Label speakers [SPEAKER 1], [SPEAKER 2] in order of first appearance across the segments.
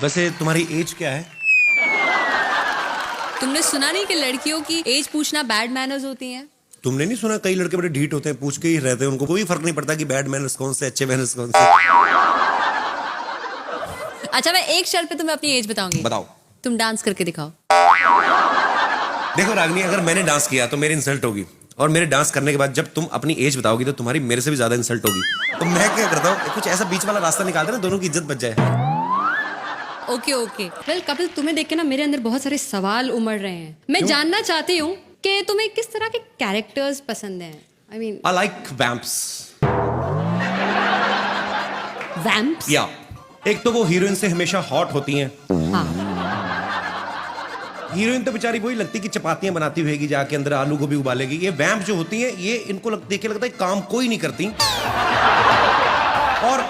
[SPEAKER 1] वैसे तुम्हारी एज क्या है?
[SPEAKER 2] तुमने सुना नहीं कि लड़कियों की एज पूछना बैड मैनर्स होती हैं?
[SPEAKER 1] तुमने नहीं सुना कई लड़के बड़े ढीठ होते हैं, पूछ के ही रहते हैं, उनको कोई फर्क नहीं पड़ता कि बैड मैनर्स कौन से अच्छे मैनर्स कौन से।
[SPEAKER 2] अच्छा, मैं एक शर्त पे तुम्हें अपनी एज बताऊंगी।
[SPEAKER 1] बताओ।
[SPEAKER 2] तुम डांस करके दिखाओ।
[SPEAKER 1] देखो रागनी, अगर मैंने डांस किया तो मेरी इंसल्ट होगी, और मेरे डांस करने के बाद जब तुम अपनी एज बताओगी तो तुम्हारी मेरे से भी ज्यादा इंसल्ट होगी। तो मैं क्या करता हूँ, कुछ ऐसा बीच वाला रास्ता निकालते ना, दोनों की इज्जत बच जाए।
[SPEAKER 2] Okay okay. वेल कपिल, तुम्हें देख के ना मेरे अंदर बहुत सारे सवाल उमड़ रहे हैं। मैं जानना चाहती हूँ कि तुम्हें किस तरह के कैरेक्टर्स पसंद हैं? I mean
[SPEAKER 1] I like vamps.
[SPEAKER 2] Vamps?
[SPEAKER 1] या एक तो वो हीरोइन से हमेशा हॉट होती हैं।
[SPEAKER 2] हाँ।
[SPEAKER 1] हीरोइन तो बेचारी वही लगती कि चपातियां बनाती हुएगी, जाके अंदर आलू गोभी उबालेगी। ये वैम्प जो होती हैं, ये इनको देख के लगता है काम कोई नहीं करती। और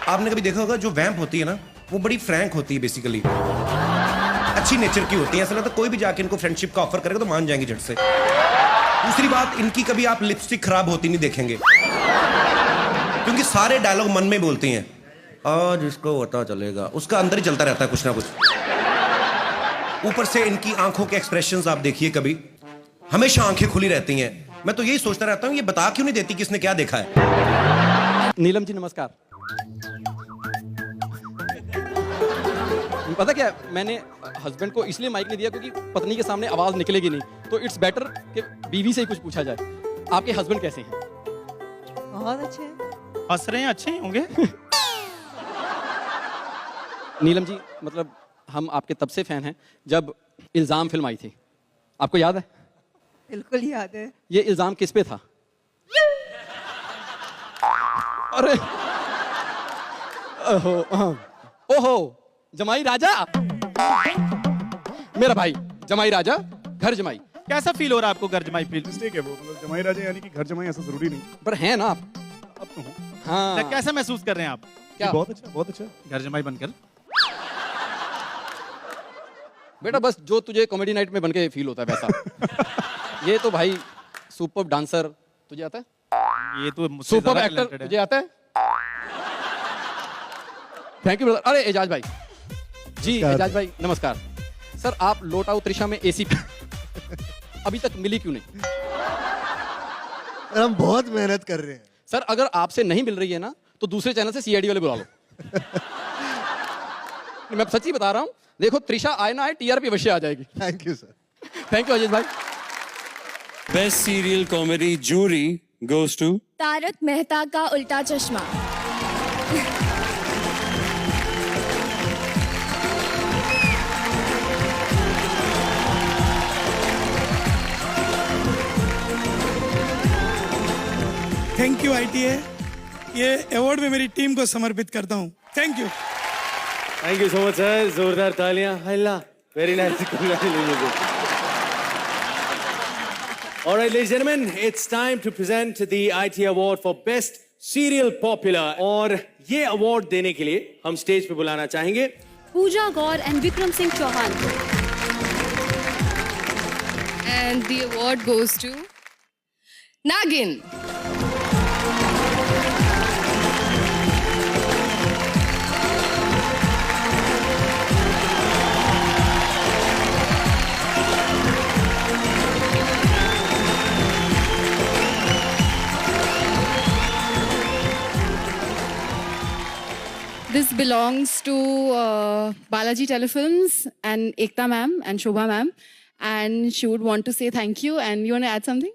[SPEAKER 1] आपने कभी देखा होगा, जो वैम्प होती है ना, वो बड़ी फ्रैंक होती है, बेसिकली अच्छी नेचर की होती है। ऐसा लगता है कोई भी जाके इनको फ्रेंडशिप का ऑफर करेगा तो मान जाएंगे झट से। दूसरी बात, इनकी कभी आप लिपस्टिक खराब होती नहीं देखेंगे, क्योंकि सारे डायलॉग मन में बोलती हैं। आज इसको पता चलेगा, उसका अंदर ही चलता रहता है कुछ ना कुछ। ऊपर से इनकी आंखों के एक्सप्रेशंस आप देखिए, कभी हमेशा आंखें खुली रहती हैं। मैं तो यही सोचता रहता हूं, ये बता क्यों नहीं देती कि इसने क्या देखा है।
[SPEAKER 3] नीलम जी नमस्कार। पता क्या, मैंने हस्बैंड को इसलिए माइक नहीं दिया क्योंकि पत्नी के सामने आवाज निकलेगी नहीं, तो इट्स बेटर कि बीवी से ही कुछ पूछा जाए। आपके हस्बैंड कैसे हैं?
[SPEAKER 4] बहुत अच्छे हैं।
[SPEAKER 5] हंस रहे हैं, अच्छे ही होंगे।
[SPEAKER 3] नीलम जी, मतलब हम आपके तब से फैन हैं जब इल्जाम फिल्म आई थी, आपको याद है?
[SPEAKER 4] बिल्कुल याद है।
[SPEAKER 3] ये इल्जाम किस पे था? अरे ओहो, जमाई राजा, मेरा भाई जमाई राजा, घर जमाई।
[SPEAKER 5] कैसा फील हो रहा है आपको घर जमाई फील?
[SPEAKER 6] मिस्टेक है वो, मतलब जमाई राजा यानी कि घर जमाई, ऐसा जरूरी नहीं।
[SPEAKER 3] पर हैं ना आप?
[SPEAKER 6] अब तो हूँ।
[SPEAKER 3] हाँ।
[SPEAKER 5] कैसा महसूस कर रहे हैं आप
[SPEAKER 3] क्या?
[SPEAKER 6] बहुत अच्छा, बहुत अच्छा।
[SPEAKER 5] घर जमाई बनकर?
[SPEAKER 3] बेटा बस जो तुझे कॉमेडी नाइट में बनके फील होता है वैसा। ये तो भाई सुपर डांसर, तुझे आता है?
[SPEAKER 5] ये तो मुझसे
[SPEAKER 3] सुपर
[SPEAKER 5] ज्यादा
[SPEAKER 3] एक्टर,
[SPEAKER 5] talented है।
[SPEAKER 3] तुझे आता है? Thank you brother. अरे एजाज भाई जी, एजाज भाई नमस्कार। सर आप लौट आओ त्रिशा में एसी पे अभी तक मिली क्यों नहीं?
[SPEAKER 7] हम बहुत मेहनत कर रहे हैं
[SPEAKER 3] सर अगर आपसे नहीं मिल रही है ना, तो दूसरे चैनल से सीआईडी वाले बुला लो। मैं सच्ची बता रहा हूँ, देखो त्रिशा आए ना आए, टीआरपी अवश्य आ जाएगी।
[SPEAKER 7] Thank you sir.
[SPEAKER 3] Thank you Ajit भाई।
[SPEAKER 8] Best serial comedy jury goes to
[SPEAKER 9] Tarak Mehta का उल्टा चश्मा।
[SPEAKER 10] थैंक यू ITA, ये अवार्ड मैं मेरी टीम को समर्पित करता हूँ। Thank you.
[SPEAKER 11] Thank you so much sir, जोरदार तालियां। हल्ला, very nice, congratulations. All right, ladies and gentlemen, it's time to present the IT Award for Best Serial Popular. और ये अवार्ड देने के लिए हम स्टेज पे बुलाना चाहेंगे
[SPEAKER 9] पूजा गौर एंड विक्रम सिंह चौहान को।
[SPEAKER 2] And the award goes to Naagin.
[SPEAKER 9] This belongs to Balaji Telefilms and Ekta ma'am and Shobha ma'am, and she would want to say thank you. And you want to add something?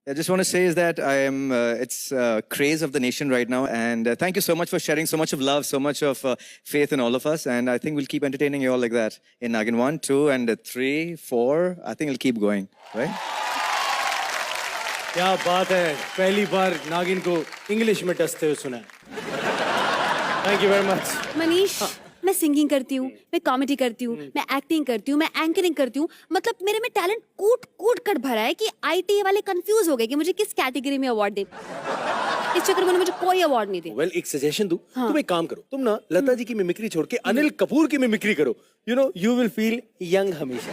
[SPEAKER 12] I just want to say is that I am, it's craze of the nation right now, and thank you so much for sharing so much of love, so much of faith in all of us, and I think we'll keep entertaining you all like that in Nagin 1, 2, and 3, 4. I think we'll keep going, right?
[SPEAKER 11] क्या बात है, पहली बार नागिन को English में डसते हुए सुना है। Thank you very much.
[SPEAKER 9] Manish, मैं सिंगिंग करती हूँ, मैं कॉमेडी करती हूँ, मैं एक्टिंग करती हूँ, मैं एंकरिंग करती हूँ। मतलब मेरे में टैलेंट कूट कूट कर भरा है कि ITA वाले कंफ्यूज हो गए कि मुझे किस कैटेगरी में अवार्ड दे। इस चक्कर में मुझे कोई अवार्ड नहीं दे।
[SPEAKER 11] वेल, एक सजेशन दूं, तुम एक काम करो, तुम ना लता जी की मिमिक्री छोड़ के अनिल कपूर की मिमिक्री करो। You know, you will feel young हमेशा।